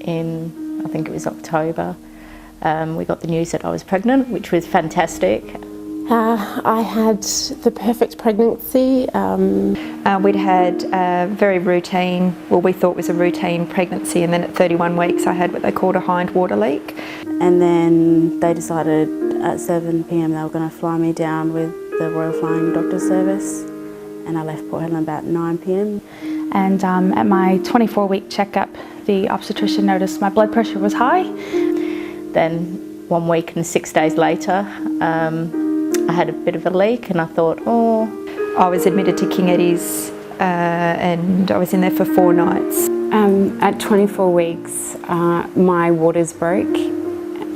in, I think it was October. We got the news that I was pregnant, which was fantastic. I had the perfect pregnancy. We'd had a very routine, well, we thought was a routine pregnancy, and then at 31 weeks I had what they called a hind water leak. And then they decided at 7 p.m. they were going to fly me down with the Royal Flying Doctor Service, and I left Port Hedland about 9 p.m. And at my 24-week checkup, the obstetrician noticed my blood pressure was high. Then 1 week and 6 days later, I had a bit of a leak, and I thought, oh. I was admitted to King Eddie's and I was in there for 4 nights. At 24 weeks, my waters broke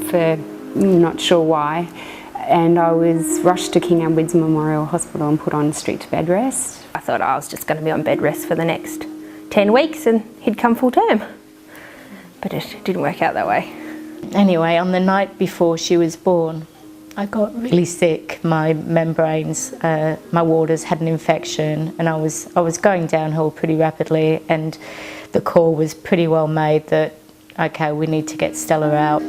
for not sure why, and I was rushed to King Edward's Memorial Hospital and put on strict bed rest. I thought I was just going to be on bed rest for the next 10 weeks and he'd come full term. But it didn't work out that way. Anyway, on the night before she was born, I got really sick. My membranes, my waters had an infection, and I was going downhill pretty rapidly, and the call was pretty well made that, okay, we need to get Stella out.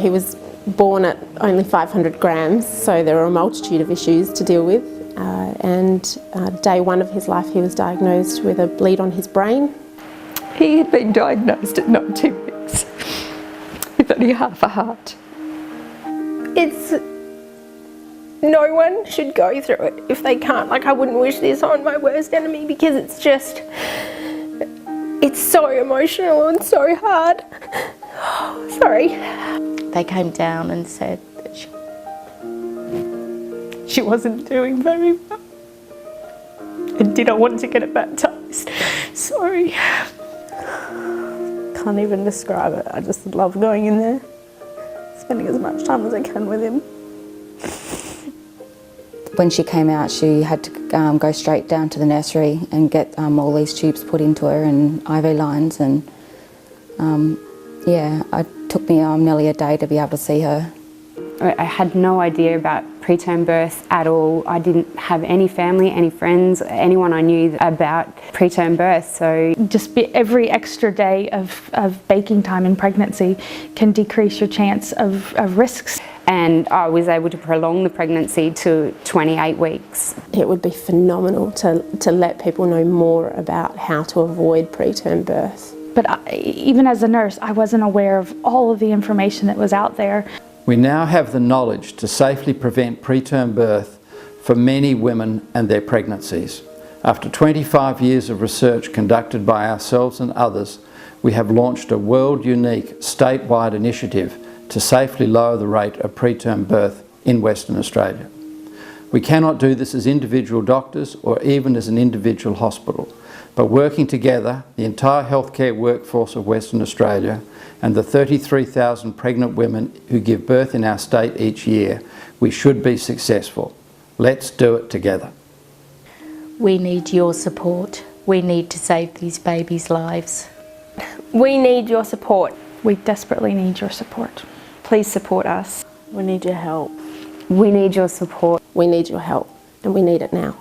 He was born at only 500 grams, so there were a multitude of issues to deal with. Day 1 of his life, he was diagnosed with a bleed on his brain. He had been diagnosed at 19 weeks with only half a heart. No one should go through it if they can't. Like, I wouldn't wish this on my worst enemy, because it's so emotional and so hard. Oh, sorry. They came down and said that she wasn't doing very well. And did I want to get her baptised? Sorry. Can't even describe it. I just love going in there, spending as much time as I can with him. When she came out, she had to go straight down to the nursery and get all these tubes put into her and IV lines, and yeah, it took me nearly a day to be able to see her. I had no idea about preterm birth at all. I didn't have any family, any friends, anyone I knew about preterm birth. So Just every extra day of baking time in pregnancy can decrease your chance of risks. And I was able to prolong the pregnancy to 28 weeks. It would be phenomenal to let people know more about how to avoid preterm birth. But even as a nurse, I wasn't aware of all of the information that was out there. We now have the knowledge to safely prevent preterm birth for many women and their pregnancies. After 25 years of research conducted by ourselves and others, we have launched a world-unique statewide initiative to safely lower the rate of preterm birth in Western Australia. We cannot do this as individual doctors or even as an individual hospital, but working together, the entire healthcare workforce of Western Australia and the 33,000 pregnant women who give birth in our state each year, we should be successful. Let's do it together. We need your support. We need to save these babies' lives. We need your support. We desperately need your support. Please support us. We need your help. We need your support. We need your help, and we need it now.